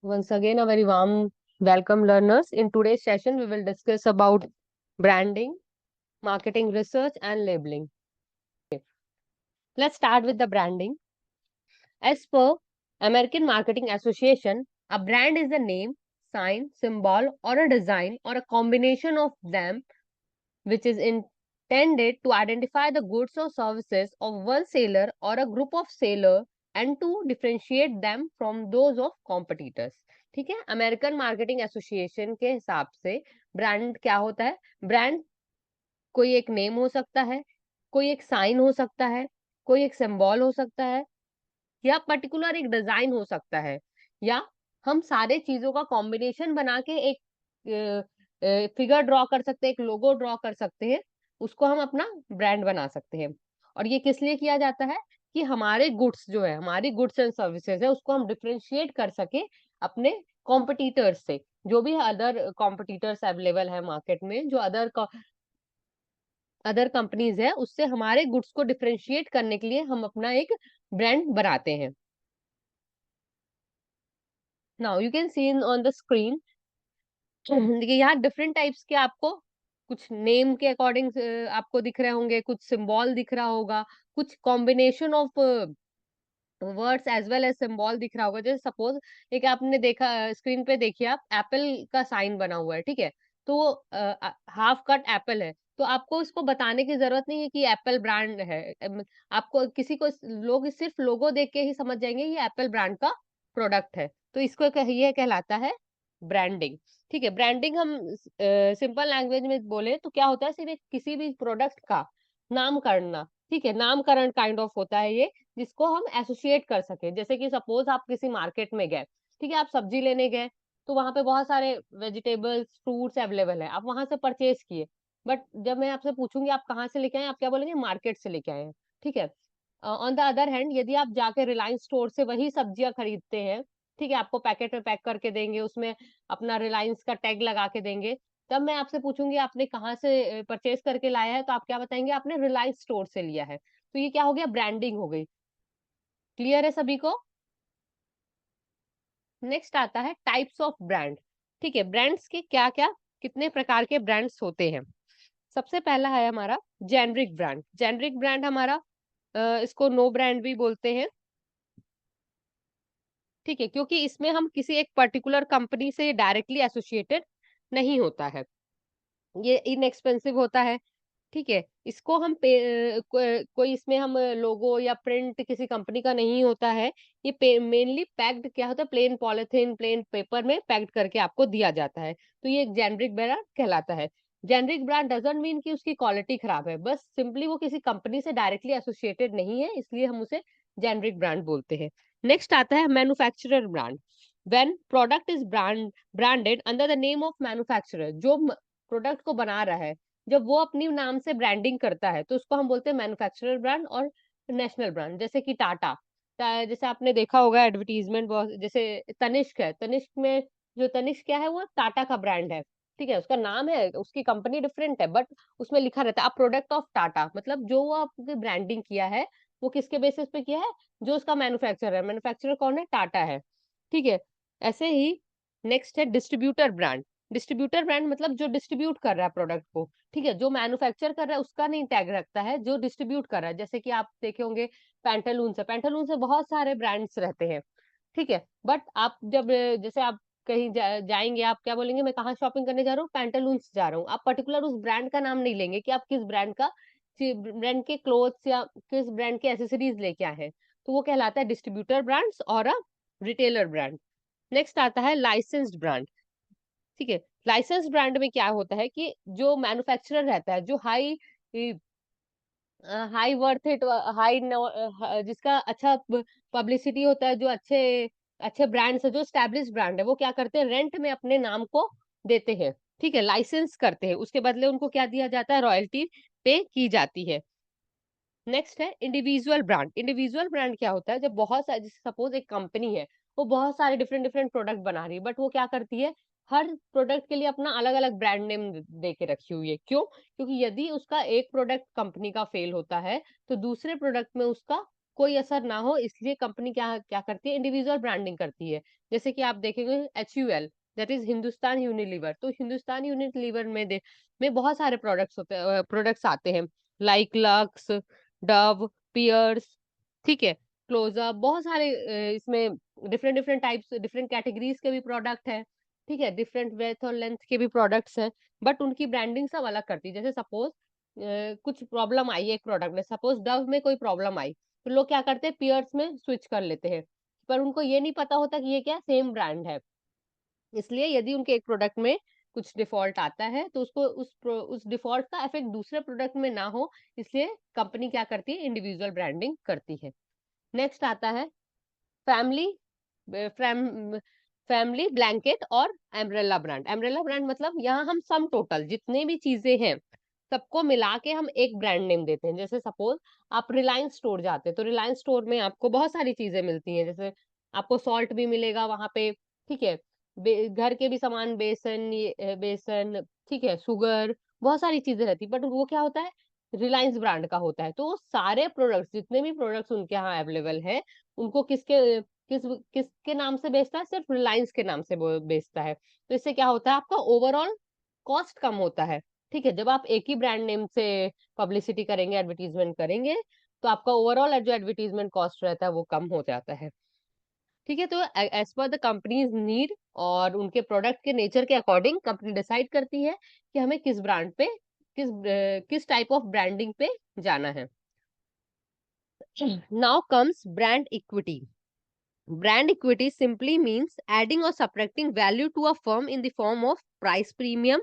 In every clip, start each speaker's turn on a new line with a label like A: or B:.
A: Once again, a very warm welcome, learners. In today's session, we will discuss about branding, marketing research, and labeling. Let's start with the branding. As per American Marketing Association, a brand is a name, sign, symbol, or a design, or a combination of them, which is intended to identify the goods or services of one seller or a group of seller and to differentiate them from those of competitors. ठीक है, American marketing association के हिसाब से brand क्या होता है? Brand कोई एक नेम हो सकता है, कोई एक साइन हो सकता है, कोई एक सिंबल हो सकता है, या पर्टिकुलर एक डिजाइन हो सकता है, या हम सारे चीजों का कॉम्बिनेशन बना के एक फिगर ड्रॉ कर सकते हैं, एक लोगो ड्रॉ कर सकते हैं, उसको हम अपना ब्रांड बना सकते हैं। और ये किस लिए किया जाता है? कि हमारे गुड्स जो है, हमारी गुड्स एंड सर्विसेज है, उसको हम डिफरेंशिएट कर सके अपने कॉम्पिटिटर्स से। जो भी अदर कॉम्पिटिटर्स अवेलेबल है मार्केट में, जो अदर कंपनीज है, उससे हमारे गुड्स को डिफरेंशिएट करने के लिए हम अपना एक ब्रांड बनाते हैं। Now you can see on the screen, देखिए यहाँ डिफरेंट टाइप्स के आपको कुछ नेम के अकॉर्डिंग आपको दिख रहे होंगे, कुछ सिंबल दिख रहा होगा, कुछ combination of words as well as symbol दिख रहा होगा। जैसे सपोज एक आपने देखा, स्क्रीन पे देखिए आप, एप्पल का साइन बना हुआ है, ठीक है? तो वो हाफ कट एप्पल है, तो आपको इसको बताने की जरूरत नहीं है कि एप्पल ब्रांड है। आपको किसी को लोग सिर्फ लोगो देख के ही समझ जाएंगे ये एप्पल ब्रांड का प्रोडक्ट है। तो इसको ये कहलाता है ब्रांडिंग। ठीक है, ब्रांडिंग हम सिंपल लैंग्वेज में बोले तो क्या होता है? सिर्फ किसी भी प्रोडक्ट का नाम करना। ठीक है, नामकरण काइंड ऑफ होता है ये, जिसको हम एसोसिएट कर सके। जैसे कि सपोज आप किसी मार्केट में गए, ठीक है, आप सब्जी लेने गए, तो वहां पे बहुत सारे वेजिटेबल्स फ्रूट्स अवेलेबल है, आप वहां से परचेज किए। बट जब मैं आपसे पूछूंगी आप कहाँ से लेके आए, आप क्या बोलेंगे? मार्केट से लेके आए हैं। ठीक है। ऑन द अदर हैंड, यदि आप जाके रिलायंस स्टोर से वही सब्जियां खरीदते हैं, ठीक है, आपको पैकेट में पैक करके देंगे, उसमें अपना रिलायंस का टैग लगा के देंगे, तब मैं आपसे पूछूंगी आपने कहाँ से परचेज करके लाया है, तो आप क्या बताएंगे? आपने रिलायंस स्टोर से लिया है। तो ये क्या हो गया? ब्रांडिंग हो गई। क्लियर है सभी को? नेक्स्ट आता है टाइप्स ऑफ ब्रांड। ठीक है, ब्रांड्स के क्या क्या कितने प्रकार के ब्रांड्स होते हैं? सबसे पहला है हमारा जेनरिक ब्रांड। जेनरिक ब्रांड हमारा इसको नो ब्रांड भी बोलते हैं। ठीक है, क्योंकि इसमें हम किसी एक पर्टिकुलर कंपनी से डायरेक्टली एसोसिएटेड नहीं होता है, ये इनएक्सपेंसिव होता है। ठीक है, इसको हम कोई इसमें हम लोगो या प्रिंट किसी कंपनी का नहीं होता है। ये मेनली पैक्ड क्या होता है? प्लेन पॉलिथीन, प्लेन पेपर में पैक्ड करके आपको दिया जाता है, तो ये एक जेनरिक ब्रांड कहलाता है। जेनरिक ब्रांड डजंट मीन कि उसकी क्वालिटी खराब है, बस सिंपली वो किसी कंपनी से डायरेक्टली एसोसिएटेड नहीं है, इसलिए हम उसे जेनरिक ब्रांड बोलते हैं। नेक्स्ट आता है manufacturer brand. When product is branded under the name of manufacturer, जो प्रोडक्ट को बना रहा है, जब वो अपनी नाम से ब्रांडिंग करता है, तो उसको हम बोलते हैं मैन्युफैक्चरर ब्रांड और नेशनल ब्रांड। जैसे कि टाटा, जैसे आपने देखा होगा एडवर्टीजमेंट बहुत, जैसे तनिष्क है, तनिष्क में जो तनिष्क क्या है? वो टाटा का ब्रांड है। ठीक है, उसका नाम है, उसकी कंपनी डिफरेंट है, बट उसमें लिखा रहता है अ प्रोडक्ट ऑफ टाटा, मतलब जो वो आपकी ब्रांडिंग किया है, वो किसके बेसिस पे किया है? जो उसका मैन्युफैक्चरर है, मैन्युफैक्चरर कौन है? टाटा है। ठीक है, ऐसे ही नेक्स्ट है डिस्ट्रीब्यूटर ब्रांड। डिस्ट्रीब्यूटर ब्रांड मतलब जो डिस्ट्रीब्यूट कर रहा है प्रोडक्ट को। ठीक है, जो मैन्युफैक्चर कर रहा है उसका नहीं टैग रखता है, जो डिस्ट्रीब्यूट कर रहा है। जैसे कि आप देखे होंगे पैंटालून से, बहुत सारे ब्रांड्स रहते हैं। ठीक है, बट आप जब जैसे आप कहीं जाएंगे, आप क्या बोलेंगे? मैं कहाँ शॉपिंग करने जा रहा हूँ? पैंटालून्स जा रहा हूँ। आप पर्टिकुलर उस ब्रांड का नाम नहीं लेंगे कि आप किस ब्रांड का, ब्रांड के क्लोथ्स या किस ब्रांड के एसेसरीज लेके आए हैं। तो वो कहलाता है डिस्ट्रीब्यूटर ब्रांड्स और अ रिटेलर ब्रांड। नेक्स्ट आता है लाइसेंस्ड ब्रांड। ठीक है, लाइसेंस ब्रांड में क्या होता है कि जो मैन्युफैक्चरर रहता है, जो high high worth it, high जिसका अच्छा पब्लिसिटी होता है, जो अच्छे अच्छे ब्रांड्स है, जो स्टैब्लिश ब्रांड है, वो क्या करते हैं? रेंट में अपने नाम को देते हैं। ठीक है, लाइसेंस करते हैं, उसके बदले उनको क्या दिया जाता है? रॉयल्टी पे की जाती है। नेक्स्ट है इंडिविजुअल ब्रांड। इंडिविजुअल ब्रांड क्या होता है? जब बहुत सारे, सपोज एक कंपनी है, वो बहुत सारे डिफरेंट डिफरेंट प्रोडक्ट बना रही है, बट वो क्या करती है? हर प्रोडक्ट के लिए अपना अलग अलग ब्रांड नेम दे के रखी हुई है। क्यों? क्योंकि यदि उसका एक प्रोडक्ट कंपनी का फेल होता है, तो दूसरे प्रोडक्ट में उसका कोई असर ना हो, इसलिए कंपनी क्या क्या करती है, इंडिविजुअल ब्रांडिंग करती है। जैसे कि आप देखेंगे HUL, that is Hindustan Unilever, तो हिंदुस्तान यूनिलीवर में बहुत सारे प्रोडक्ट्स होते हैं, प्रोडक्ट्स आते हैं, लाइक लक्स, डव, पियर्स, ठीक है, क्लोजअप, बहुत सारे इसमें different different types, different categories के भी प्रोडक्ट है, ठीक है, डिफरेंट ब्रेथ और लेंथ के भी प्रोडक्ट्स हैं, बट उनकी ब्रांडिंग सब अलग करती है। जैसे सपोज कुछ प्रॉब्लम आई है एक प्रोडक्ट में, सपोज डव में कोई प्रॉब्लम आई, तो लोग क्या करते हैं, पियर्स में स्विच कर लेते हैं, पर उनको ये नहीं पता होता कि ये क्या सेम ब्रांड है। इसलिए यदि उनके एक प्रोडक्ट में कुछ डिफॉल्ट आता है, तो उसको उस डिफॉल्ट का इफेक्ट दूसरे प्रोडक्ट में ना हो, इसलिए कंपनी क्या करती है, इंडिविजुअल ब्रांडिंग करती है। नेक्स्ट आता है फैमिली, फ्रैम फैमिली ब्लैंकेट और एम्ब्रेला ब्रांड। एम्ब्रेला ब्रांड मतलब यहाँ हम सम टोटल जितने भी चीजें हैं सबको मिला के हम एक ब्रांड नेम देते हैं। जैसे सपोज आप रिलायंस स्टोर जाते हैं, तो रिलायंस स्टोर में आपको बहुत सारी चीजें मिलती हैं, जैसे आपको सॉल्ट भी मिलेगा वहां पे, ठीक है, घर के भी सामान, बेसन, बेसन, ठीक है, शुगर, बहुत सारी चीजें रहती, बट वो क्या होता है, रिलायंस ब्रांड का होता है। तो वो सारे प्रोडक्ट्स, जितने भी प्रोडक्ट्स उनके यहाँ अवेलेबल है, उनको किसके नाम से बेचता है, सिर्फ रिलायंस के नाम से वो बेचता है। तो इससे क्या होता है, आपका ओवरऑल कॉस्ट कम होता है, ठीक है। जब आप एक ही ब्रांड नेम से पब्लिसिटी करेंगे, एडवर्टीजमेंट करेंगे, तो आपका ओवरऑल जो एडवर्टीजमेंट कॉस्ट रहता है वो कम हो जाता है, ठीक है। तो as per the companies need और उनके प्रोडक्ट के नेचर के अकॉर्डिंग कंपनी डिसाइड करती है कि हमें किस ब्रांड पे, किस टाइप ऑफ ब्रांडिंग पे जाना है। Now comes brand equity. Brand equity simply means adding or subtracting value to a firm in the form of price premium,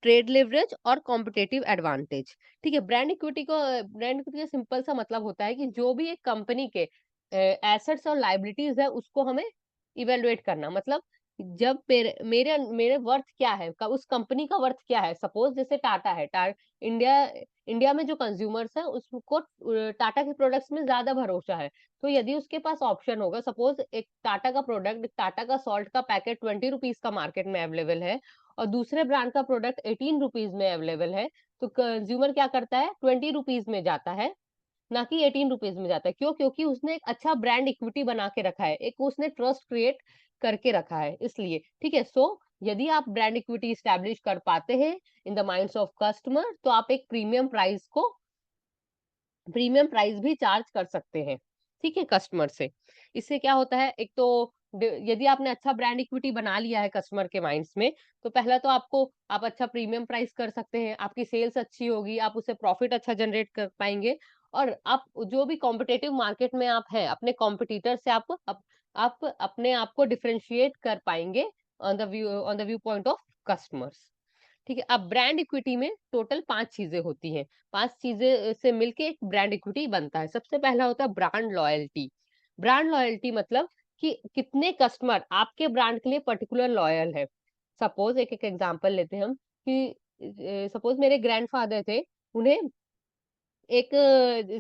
A: trade leverage और competitive advantage। ठीक है, ब्रांड इक्विटी का simple सा मतलब होता है कि जो भी एक कंपनी के एसेट्स और लाइबिलिटीज है उसको हमें इवेलुएट करना। मतलब जब मेरे मेरे मेरे वर्थ क्या है, उस कंपनी का वर्थ क्या है। सपोज जैसे टाटा है, इंडिया इंडिया में जो कंज्यूमर्स है उसको टाटा के प्रोडक्ट्स में ज्यादा भरोसा है। तो यदि उसके पास ऑप्शन होगा, सपोज एक टाटा का प्रोडक्ट, टाटा का सॉल्ट का पैकेट 20 रुपीज का मार्केट में अवेलेबल है और दूसरे ब्रांड का प्रोडक्ट 18 रुपीज में अवेलेबल है, तो कंज्यूमर क्या करता है, 20 रुपीज में जाता है, ना कि 18 रुपीज में जाता है। क्यों? क्योंकि उसने एक अच्छा ब्रांड इक्विटी बना के रखा है, एक उसने ट्रस्ट क्रिएट करके रखा है, इसलिए, ठीक है। सो यदि आप ब्रांड इक्विटी स्टैब्लिश कर पाते हैं in the minds of customer, तो आप एक प्रीमियम प्राइस भी चार्ज कर सकते हैं, ठीक है, कस्टमर से। इससे क्या होता है, एक तो यदि आपने अच्छा ब्रांड इक्विटी बना लिया है कस्टमर के माइंड्स में, तो पहला तो आप अच्छा प्रीमियम प्राइस कर सकते हैं, आपकी सेल्स अच्छी होगी, आप उससे प्रॉफिट अच्छा जनरेट कर पाएंगे, और आप जो भी कॉम्पिटेटिव मार्केट में आप हैं, अपने कॉम्पिटिटर से आप अपने आप को डिफरेंशिएट कर पाएंगे on the view point of customers, ठीक है। अब ब्रांड इक्विटी में टोटल 5 चीजें होती हैं, 5 चीजें से मिलके एक ब्रांड इक्विटी बनता है। सबसे पहला होता है ब्रांड लॉयल्टी। ब्रांड लॉयल्टी मतलब कि कितने कस्टमर आपके ब्रांड के लिए पर्टिकुलर लॉयल है। सपोज एक एक एग्जांपल लेते हैं हम, कि सपोज मेरे ग्रैंडफादर थे, उन्हें एक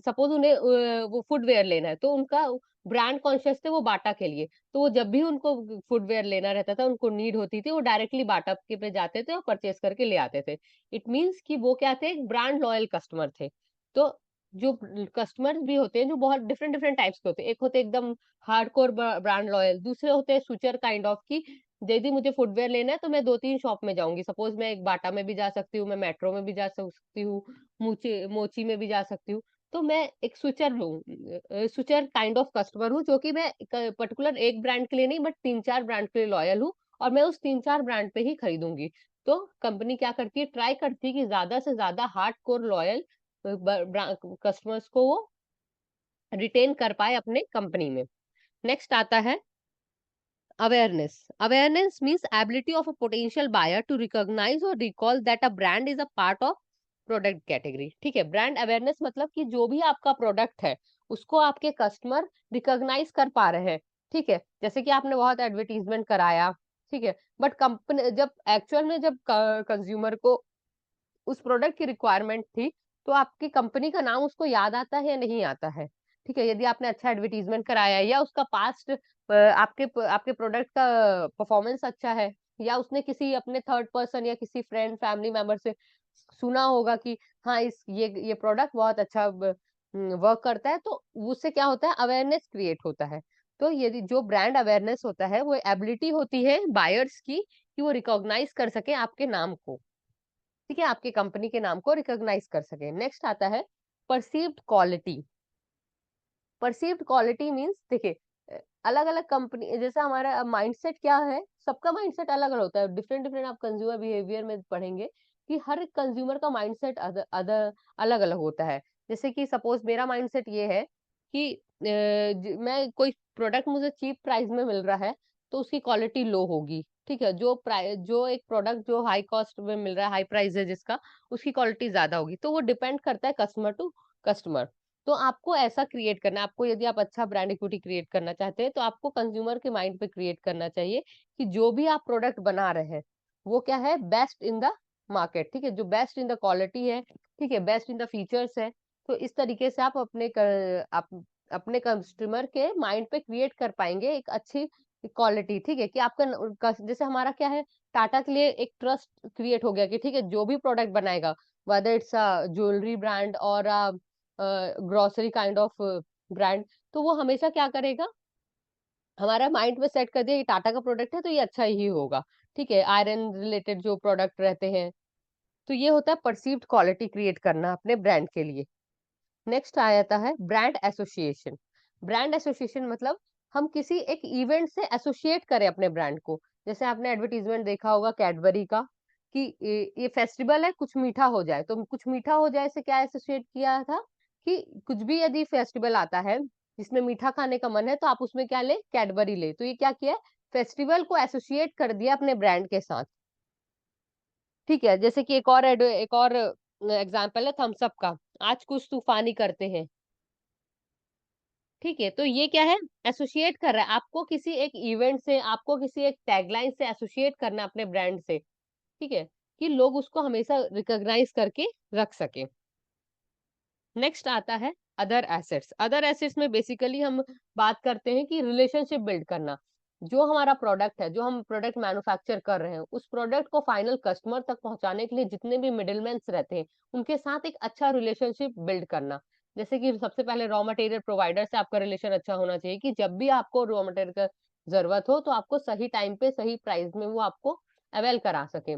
A: सपोज उन्हें वो फुटवेयर लेना है, तो उनका ब्रांड कॉन्शियस थे वो बाटा के लिए, तो वो जब भी उनको फुटवेयर लेना रहता था, उनको नीड होती थी, वो डायरेक्टली बाटा के पे जाते थे और परचेस करके ले आते थे। इट मीन्स कि वो क्या थे, एक ब्रांड लॉयल कस्टमर थे। तो जो कस्टमर भी होते हैं, जो बहुत डिफरेंट डिफरेंट टाइप्स के होते हैं, एक होते एकदम हार्डकोर ब्रांड लॉयल, दूसरे होते हैं स्विचर काइंड ऑफ, की यदि मुझे फुटवेयर लेना है तो मैं 2-3 शॉप में जाऊंगी। सपोज मैं एक बाटा में भी जा सकती हूँ, मैं मेट्रो में भी जा सकती हूँ, मोची मोची में भी जा सकती हूँ। तो मैं एक स्विचर काइंड ऑफ कस्टमर हूँ, जो कि मैं पर्टिकुलर एक ब्रांड के लिए नहीं, बट 3-4 ब्रांड के लिए लॉयल हूँ, और मैं उस 3-4 ब्रांड पे ही खरीदूंगी। तो कंपनी क्या करती है, ट्राई करती है कि ज्यादा से ज्यादा हार्ड कोर लॉयल कस्टमर्स को वो रिटेन कर पाए अपने कंपनी में। नेक्स्ट आता है awareness. Awareness means ability of a potential buyer to recognize or recall that a brand is a part of product category। ठीक है, ब्रांड अवेयरनेस मतलब कि जो भी आपका प्रोडक्ट है उसको आपके कस्टमर रिकॉग्नाइज कर पा रहे हैं, ठीक है। जैसे कि आपने बहुत एडवर्टीजमेंट कराया, ठीक है, बट कंपनी जब एक्चुअल में जब कंज्यूमर को उस प्रोडक्ट की रिक्वायरमेंट थी, तो आपकी कंपनी का नाम उसको याद आता है या नहीं आता है, ठीक है। यदि आपने अच्छा एडवर्टीजमेंट कराया है, या उसका पास्ट आपके प्रोडक्ट का परफॉर्मेंस अच्छा है, या उसने किसी अपने थर्ड पर्सन या किसी फ्रेंड फैमिली मेंबर से सुना होगा कि हाँ, ये प्रोडक्ट बहुत अच्छा वर्क करता है, तो उससे क्या होता है, अवेयरनेस क्रिएट होता है। तो यदि जो ब्रांड अवेयरनेस होता है, वो एबिलिटी होती है बायर्स की कि वो रिकॉग्नाइज कर सके आपके नाम को, ठीक है, आपकी कंपनी के नाम को रिकॉग्नाइज कर सके। नेक्स्ट आता है perceived quality. Perceived quality means देखिए, अलग अलग कंपनी, जैसे हमारा माइंडसेट क्या है, सबका माइंडसेट अलग अलग होता है, डिफरेंट डिफरेंट। आप कंज्यूमर बिहेवियर में पढ़ेंगे कि हर कंज्यूमर का माइंडसेट अदर अदर अलग अलग होता है। जैसे कि सपोज मेरा माइंडसेट ये है कि मैं कोई प्रोडक्ट मुझे चीप प्राइस में मिल रहा है, तो उसकी क्वालिटी लो होगी, ठीक है। जो एक प्रोडक्ट जो हाई कॉस्ट में मिल रहा है, हाई प्राइस है जिसका, उसकी क्वालिटी ज्यादा होगी। तो वो डिपेंड करता है कस्टमर टू कस्टमर। तो आपको ऐसा क्रिएट करना है, आपको यदि आप अच्छा ब्रांड इक्विटी क्रिएट करना चाहते हैं, तो आपको कंज्यूमर के माइंड पे क्रिएट करना चाहिए कि जो भी आप प्रोडक्ट बना रहे हैं, वो क्या है, बेस्ट इन द मार्केट, ठीक है, जो बेस्ट इन द क्वालिटी है, ठीक है, बेस्ट इन द फीचर्स है। तो इस तरीके से आप अपने कस्टमर के माइंड पे क्रिएट कर पाएंगे एक अच्छी क्वालिटी, ठीक है, कि जैसे हमारा क्या है, टाटा के लिए एक ट्रस्ट क्रिएट हो गया कि ठीक है, जो भी प्रोडक्ट बनाएगा, whether it's a jewellery brand और ग्रोसरी काइंड ऑफ ब्रांड, तो वो हमेशा क्या करेगा, हमारा माइंड में सेट कर दिया ये टाटा का प्रोडक्ट है तो ये अच्छा ही होगा, ठीक है। आयरन रिलेटेड जो प्रोडक्ट रहते हैं, तो ये होता है परसीव्ड क्वालिटी क्रिएट करना अपने ब्रांड के लिए। नेक्स्ट आ जाता है ब्रांड एसोसिएशन। ब्रांड एसोसिएशन मतलब हम किसी एक इवेंट से एसोसिएट करें अपने ब्रांड को। जैसे आपने एडवर्टीजमेंट देखा होगा कैडबरी का कि ये फेस्टिवल है, कुछ मीठा हो जाए, तो कुछ मीठा हो जाए से क्या एसोसिएट किया था कि कुछ भी यदि फेस्टिवल आता है जिसमें मीठा खाने का मन है, तो आप उसमें क्या ले, कैडबरी ले। तो ये क्या किया, फेस्टिवल को एसोसिएट कर दिया अपने ब्रांड के साथ, ठीक है। जैसे कि एक और एग्जाम्पल है थम्स अप का, आज कुछ तूफानी करते हैं, ठीक है। तो ये क्या है, एसोसिएट कर रहा है आपको किसी एक इवेंट से, आपको किसी एक टैगलाइन से एसोसिएट करना अपने ब्रांड से, ठीक है, कि लोग उसको हमेशा रिकॉग्नाइज करके रख सके। नेक्स्ट आता है अदर एसेट्स। अदर एसेट्स में बेसिकली हम बात करते हैं कि रिलेशनशिप बिल्ड करना। जो हमारा प्रोडक्ट है, जो हम प्रोडक्ट मैन्युफैक्चर कर रहे हैं, उस प्रोडक्ट को फाइनल कस्टमर तक पहुंचाने के लिए जितने भी मिडिलमैन्स रहते हैं, उनके साथ एक अच्छा रिलेशनशिप बिल्ड करना। जैसे कि सबसे पहले रॉ मटेरियल प्रोवाइडर से आपका रिलेशन अच्छा होना चाहिए कि जब भी आपको रॉ मटेरियल का जरूरत हो, तो आपको सही टाइम पे सही प्राइस में वो आपको अवेल करा सके।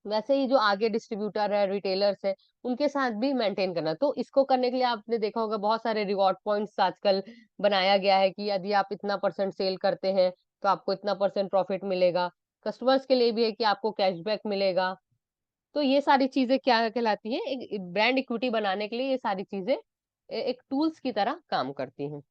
A: वैसे ही जो आगे डिस्ट्रीब्यूटर है, रिटेलर्स है, उनके साथ भी मेंटेन करना। तो इसको करने के लिए आपने देखा होगा बहुत सारे रिवॉर्ड पॉइंट्स आजकल बनाया गया है कि यदि आप इतना परसेंट सेल करते हैं, तो आपको इतना परसेंट प्रॉफिट मिलेगा। कस्टमर्स के लिए भी है कि आपको कैशबैक मिलेगा। तो ये सारी चीजें क्या कहलाती है, एक ब्रांड इक्विटी बनाने के लिए ये सारी चीजें एक टूल्स की तरह काम करती हैं।